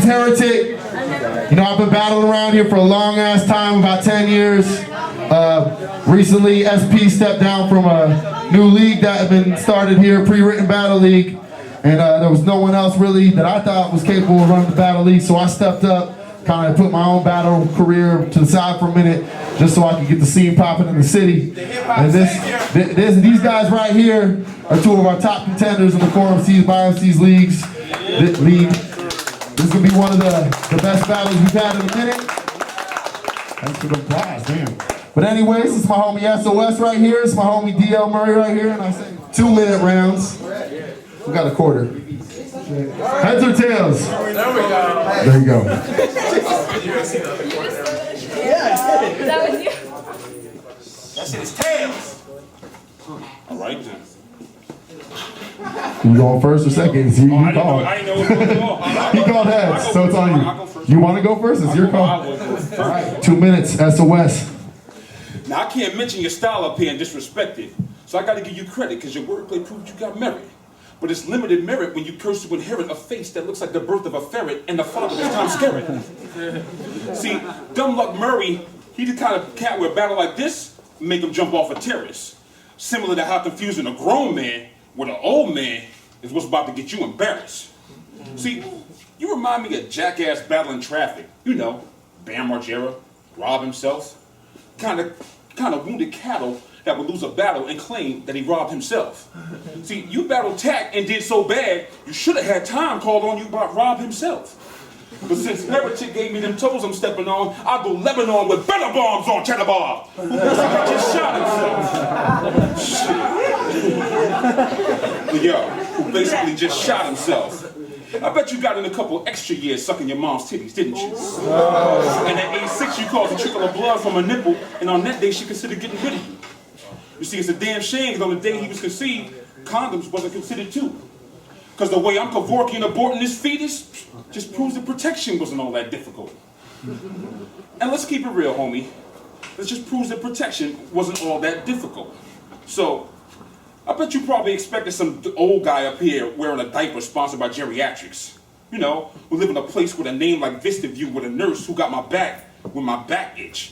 name's Heretic. You know, I've been battling around here for a long ass time, about 10 years. Recently, SP stepped down from a new league that had been started here, Pre-Written Battle League. And there was no one else really that I thought was capable of running the battle league, so I stepped up, kind of put my own battle career to the side for a minute, just so I could get the scene popping in the city. And these guys right here are two of our top contenders in the Mcs By Mcs leagues. This is gonna be one of the best battles we've had in a minute. Thanks for the applause, damn. But anyways, it's my homie S.O.S right here. It's my homie DL Murray right here, and I say 2-minute rounds. We got a quarter. Heads or tails? There we go. There you go. That was you. That shit is tails. All right then. You going first or second? You called. I didn't know what was going on. He called heads, so it's on you. You want to go first? It's your call. All right, 2 minutes, S.O.S. Now, I can't mention your style up here and disrespect it, so I got to give you credit because your wordplay proved you got merit. But it's limited merit when you curse to inherit a face that looks like the birth of a ferret and the father is Tom Skerritt. See, Dumb Luck Murray, he the kind of cat where a battle like this make him jump off a terrace. Similar to how confusing a grown man with an old man is what's about to get you embarrassed. See, you remind me of jackass battling traffic. You know, Bam Margera, rob himself. Kind of wounded cattle that would lose a battle and claim that he robbed himself. See, you battled Tack and did so bad, you should have had time called on you by Rob himself. But since Heretic gave me them toes I'm stepping on, I'll go Lebanon with better bombs on Cheddar Bob. He just shot himself. Yo, who basically just shot himself. I bet you got in a couple extra years sucking your mom's titties, didn't you? And at age 6 you caused a trickle of blood from a nipple, and on that day she considered getting rid of you. You see, it's a damn shame because on the day he was conceived, condoms wasn't considered too. Because the way I'm Kevorkian aborting this fetus just proves that protection wasn't all that difficult. And let's keep it real, homie. It just proves that protection wasn't all that difficult. So, I bet you probably expected some old guy up here wearing a diaper sponsored by geriatrics. You know, who live in a place with a name like Vista View with a nurse who got my back when my back itch.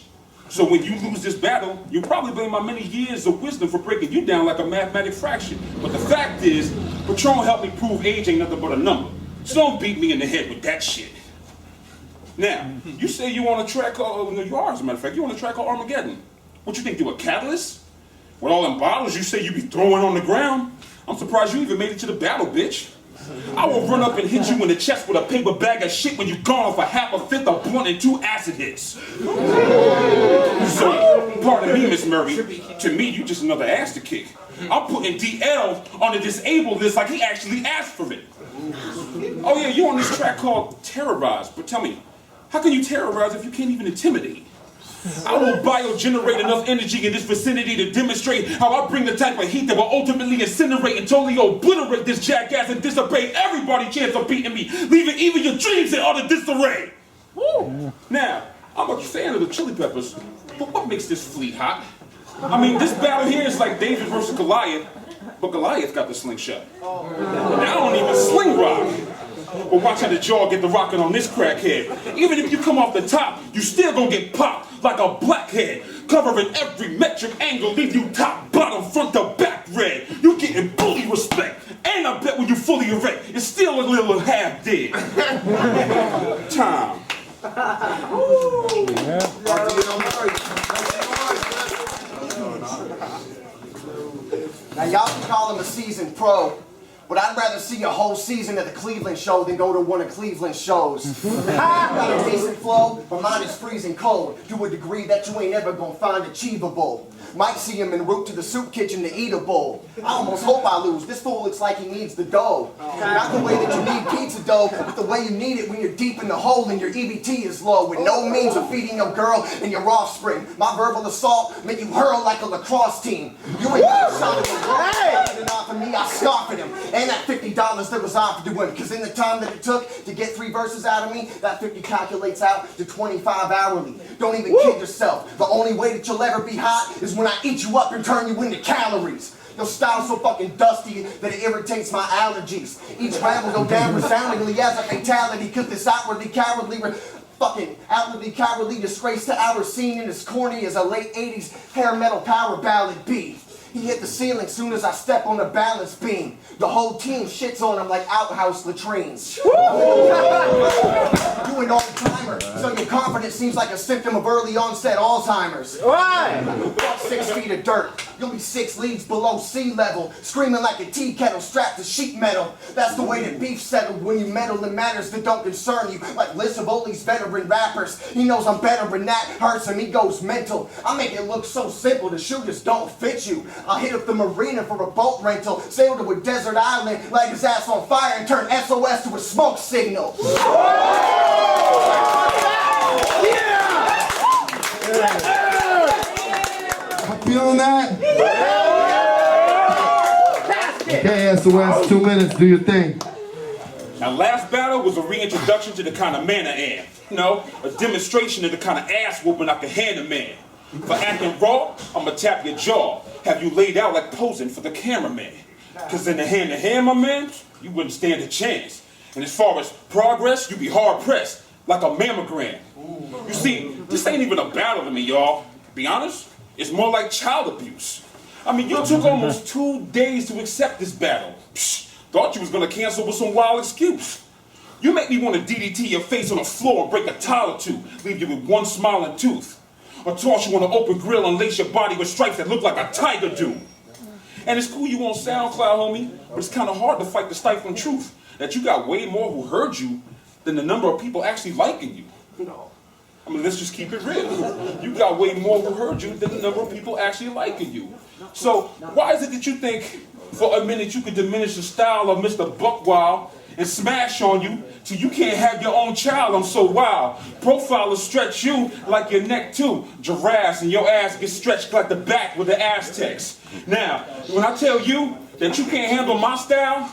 So when you lose this battle, you probably blame my many years of wisdom for breaking you down like a mathematic fraction. But the fact is, Patron helped me prove age ain't nothing but a number. So don't beat me in the head with that shit. Now, you say you on a track called, you are as a matter of fact, you on a track called Armageddon. What you think, you a catalyst? With all them bottles you say you be throwing on the ground? I'm surprised you even made it to the battle, bitch. I will run up and hit you in the chest with a paper bag of shit when you gone off a half a fifth of blunt and 2 acid hits. So, pardon me, Miss Murray, to me you just another ass to kick. I'm putting DL on the disabled list like he actually asked for it. Oh yeah, you on this track called Terrorize, but tell me, how can you terrorize if you can't even intimidate? I will biogenerate enough energy in this vicinity to demonstrate how I bring the type of heat that will ultimately incinerate and totally obliterate this jackass and dissipate everybody's chance of beating me, leaving even your dreams in utter disarray. Woo. Now, I'm a fan of the Chili Peppers, but what makes this fleet hot? I mean, this battle here is like David versus Goliath, but Goliath got the slingshot. And I don't even sling rock. But watch how the jaw get the rockin' on this crackhead. Even if you come off the top, you still gonna get popped like a blackhead. Covering every metric angle, leave you top, bottom, front to back red. You getting bully respect. And I bet when you fully erect, it's still a little half dead. Time. Now y'all can call him a seasoned pro, but I'd rather see a whole season at the Cleveland show than go to one of Cleveland's shows. I've got a decent flow, but mine is freezing cold to a degree that you ain't ever gonna find achievable. Might see him en route to the soup kitchen to eat a bowl. I almost hope I lose. This fool looks like he needs the dough. Not the way that you need pizza dough, but the way you need it when you're deep in the hole and your EBT is low, with no means of feeding your girl and your offspring. My verbal assault make you hurl like a lacrosse team. You ain't got a shot at the world. And off of me, I scoff at him. And that $50 that was offered to him, because in the time that it took to get 3 verses out of me, that 50 calculates out to 25 hourly. Don't even kid yourself. The only way that you'll ever be hot is when I eat you up and turn you into calories. Your style's so fucking dusty that it irritates my allergies. Each round will go down resoundingly as a fatality, cause this outwardly cowardly disgrace to our scene and as corny as a late 80s hair metal power ballad be. He hit the ceiling soon as I step on the balance beam. The whole team shits on him like outhouse latrines. You an old timer, so your confidence seems like a symptom of early onset Alzheimer's. Why? Fuck 6 feet of dirt. You'll be 6 leagues below sea level, screaming like a tea kettle strapped to sheet metal. That's the way that beef settled when you meddle in matters that don't concern you. Like Liz of Oli's veteran rappers. He knows I'm better than that, hurts him, he goes mental. I make it look so simple, the shoe just don't fit you. I'll hit up the marina for a boat rental, sail to a desert island, light his ass on fire, and turn SOS to a smoke signal. I'm feeling that? Okay, SOS, 2 minutes, do your thing. Now, last battle was a reintroduction to the kind of man I am. You know, a demonstration of the kind of ass whooping I can hand a man. For acting raw, I'ma tap your jaw. Have you laid out like posing for the cameraman. Cause in the hand-to-hand, my man, you wouldn't stand a chance. And as far as progress, you be hard-pressed, like a mammogram. You see, this ain't even a battle to me, y'all. To be honest, it's more like child abuse. I mean, you took almost 2 days to accept this battle. Psh, thought you was gonna cancel with some wild excuse. You make me want to DDT your face on the floor and break a tile or two, leave you with one smiling tooth. Or toss you on an open grill and lace your body with stripes that look like a tiger do. And it's cool you on SoundCloud, homie, but it's kind of hard to fight the stifling truth that you got way more who heard you than the number of people actually liking you. I mean, let's just keep it real. You got way more who heard you than the number of people actually liking you. So why is it that you think for a minute you could diminish the style of Mr. Buckwild and smash on you till you can't have your own child? I'm so wild. Profilers stretch you like your neck too. Giraffes and your ass gets stretched like the back with the Aztecs. Now, when I tell you that you can't handle my style,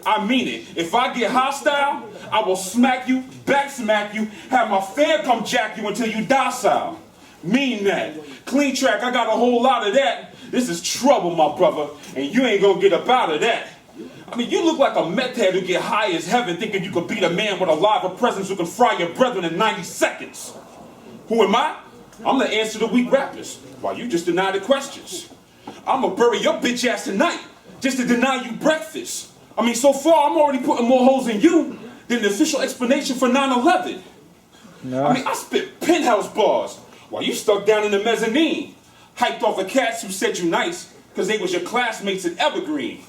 I mean it. If I get hostile, I will smack you, back smack you, have my fan come jack you until you docile. Mean that. Clean track, I got a whole lot of that. This is trouble, my brother, and you ain't gonna get up out of that. I mean, you look like a meth head who get high as heaven thinking you could beat a man with a lava presence who can fry your brethren in 90 seconds. Who am I? I'm the answer to weak rappers, while you just deny the questions. I'ma bury your bitch ass tonight, just to deny you breakfast. I mean, so far, I'm already putting more holes in you than the official explanation for 9/11. No. I mean, I spit penthouse bars, while you stuck down in the mezzanine, hyped off of cats who said you nice, cause they was your classmates at Evergreen.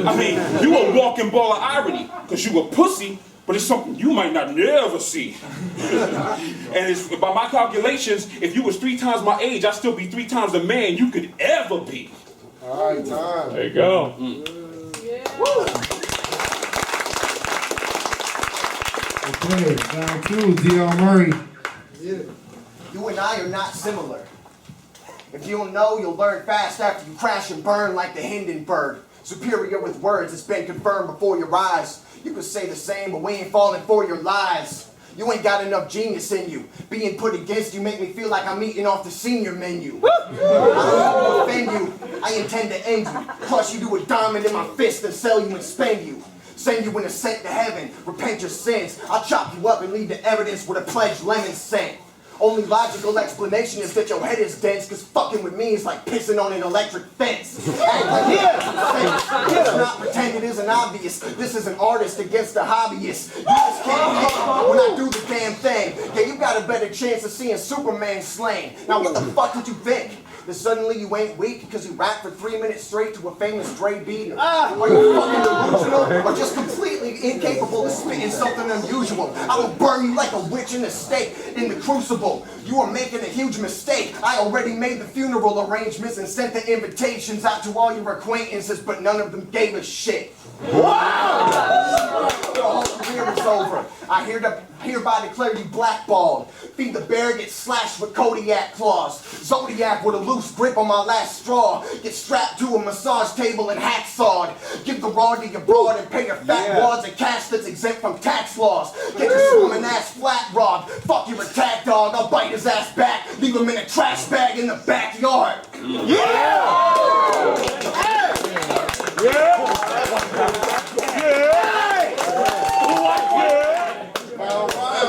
I mean, you a walking ball of irony, cause you a pussy, but it's something you might not never see. And it's, by my calculations, if you was 3 times my age, I'd still be 3 times the man you could ever be. All right, time. There you go. Okay, round 2, D.R. Murray. You and I are not similar. If you don't know, you'll learn fast after you crash and burn like the Hindenburg. Superior with words, it's been confirmed before your eyes. You could say the same, but we ain't falling for your lies. You ain't got enough genius in you. Being put against you make me feel like I'm eating off the senior menu. I don't offend you, I intend to end you. Crush you to a diamond in my fist and sell you and spend you. Send you in a scent to heaven, repent your sins. I'll chop you up and leave the evidence with a pledged lemon scent. Only logical explanation is that your head is dense, cause fucking with me is like pissing on an electric fence. Act like let's not pretend it isn't obvious. This is an artist against a hobbyist. You just can't hang when I do the damn thing. Yeah, you got a better chance of seeing Superman slain. Now what the fuck did you think? That suddenly you ain't weak because you rap for 3 minutes straight to a famous Dre beat? Are you fucking delusional or just completely incapable of spitting something unusual? I will burn you like a witch in a stake in the crucible. You are making a huge mistake. I already made the funeral arrangements and sent the invitations out to all your acquaintances, but none of them gave a shit. Wow! Your whole career is over. I hereby declare you blackballed. Feed the bear, get slashed with Kodiak claws. Zodiac with a loose grip on my last straw. Get strapped to a massage table and hacksawed. Give the rod to your broad and pay your fat wads and cash that's exempt from tax laws. Get your swimming ass flat robbed. Fuck your attack dog, I'll bite his ass back. Leave him in a trash bag in the backyard. Yeah!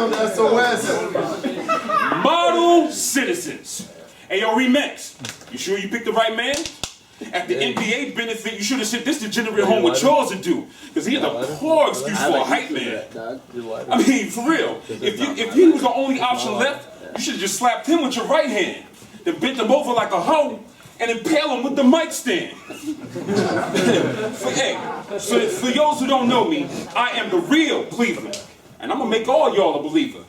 around the SOS. Model citizens. Hey, yo, Remex, you sure you picked the right man? At the NBA benefit, you should have sent this degenerate home with chores to do, because he had a poor excuse for a hype man. I mean, for real, if he was the only option left, you should have just slapped him with your right hand, then bent him over like a hoe, and impale him with the mic stand. So for those who don't know me, I am the real Cleveland, and I'm gonna make all y'all a believer.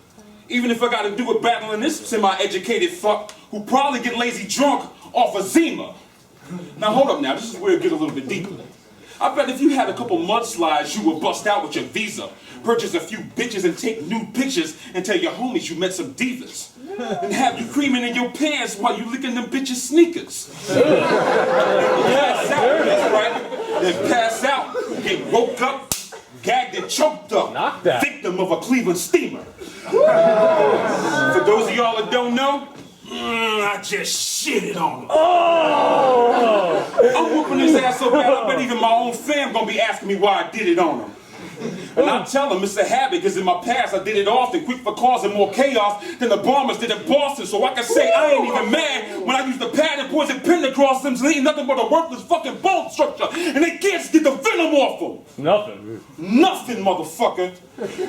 Even if I gotta do it battling this semi-educated fuck who probably get lazy drunk off of Zima. Now hold up now, this is where it gets a little bit deeper. I bet if you had a couple mudslides, you would bust out with your visa, purchase a few bitches and take nude pictures and tell your homies you met some divas. And have you creaming in your pants while you licking them bitches' sneakers. Pass out, that's right. Then pass out, get woke up, gagged and choked up, victim of a Cleveland steamer. For those of y'all that don't know, I just shitted on him. I'm whooping his ass so bad, I bet even my own fam gonna be asking me why I did it on him. And I tell him it's a habit, because in my past I did it often, quick for causing more chaos than the bombers did in Boston. So I can say I ain't even mad when I used the pad and poison pen across them, so they ain't nothing but a worthless fucking bone structure, and they can't get the venom off them. Nothing, motherfucker.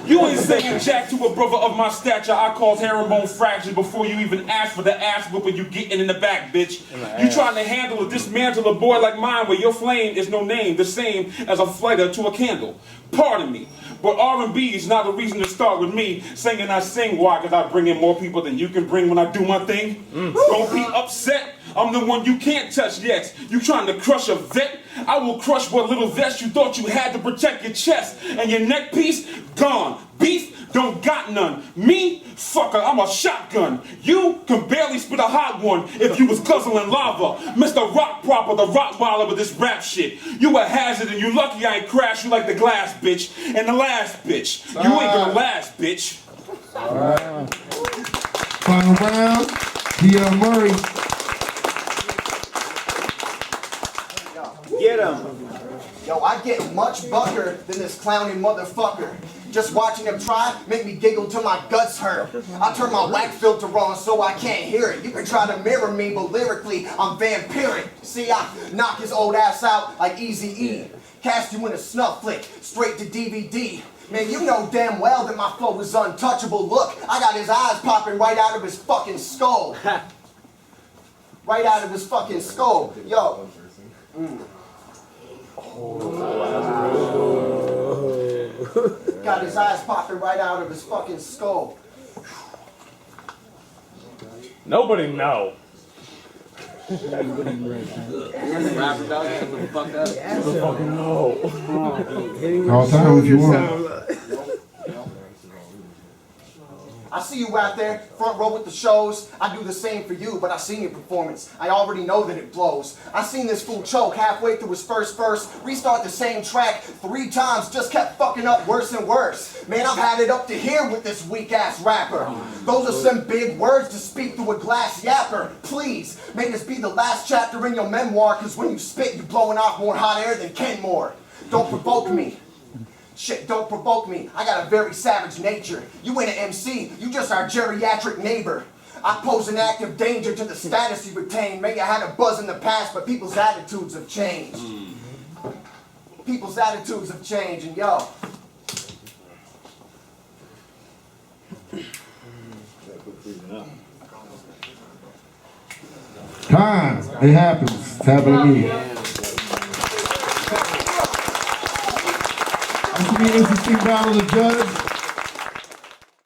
You ain't saying jack to a brother of my stature. I caused herringbone fractures before you even asked for the ass whooping you getting in the back, bitch. You trying to handle or dismantle a boy like mine where your flame is no name, the same as a lighter to a candle. Pardon me, but R&B is not a reason to start with me singing I sing. Why? Because I bring in more people than you can bring when I do my thing. Don't be upset. I'm the one you can't touch yet. You trying to crush a vet? I will crush what little vest you thought you had to protect your chest. And your neck piece, gone. Beef, don't got none. Me, fucker, I'm a shotgun. You can barely spit a hot one if you was guzzling lava. Mr. Rock Proper, the Rottweiler with this rap shit. You a hazard and you lucky I ain't crash you like the glass bitch. And the last bitch. You ain't gonna last, bitch. Final round, Murray. Get him. Yo, I get much bucker than this clowning motherfucker. Just watching him try make me giggle till my guts hurt. I turn my wax filter on so I can't hear it. You can try to mirror me, but lyrically I'm vampiric. See, I knock his old ass out like Eazy-E. Cast you in a snuff flick, straight to DVD. Man, you know damn well that my flow is untouchable. Look, I got his eyes popping right out of his fucking skull. Right out of his fucking skull. Yo. Got his eyes popping right out of his fucking skull. Nobody know. Rapper dog, shut the fuck up. Fucking no. All time if you want. I see you out there, front row with the shows. I do the same for you, but I seen your performance. I already know that it blows. I seen this fool choke halfway through his first verse, restart the same track 3 times, just kept fucking up worse and worse. Man, I've had it up to here with this weak-ass rapper. Those are some big words to speak through a glass yapper. Please, may this be the last chapter in your memoir, cause when you spit, you're blowing off more hot air than Kenmore. Don't provoke me. Shit, don't provoke me. I got a very savage nature. You ain't an MC, you just our geriatric neighbor. I pose an active danger to the status you retain. Maybe I had a buzz in the past, but people's attitudes have changed. People's attitudes have changed, and yo. Time. It happens. It's happening to me. This will be an interesting battle to judge.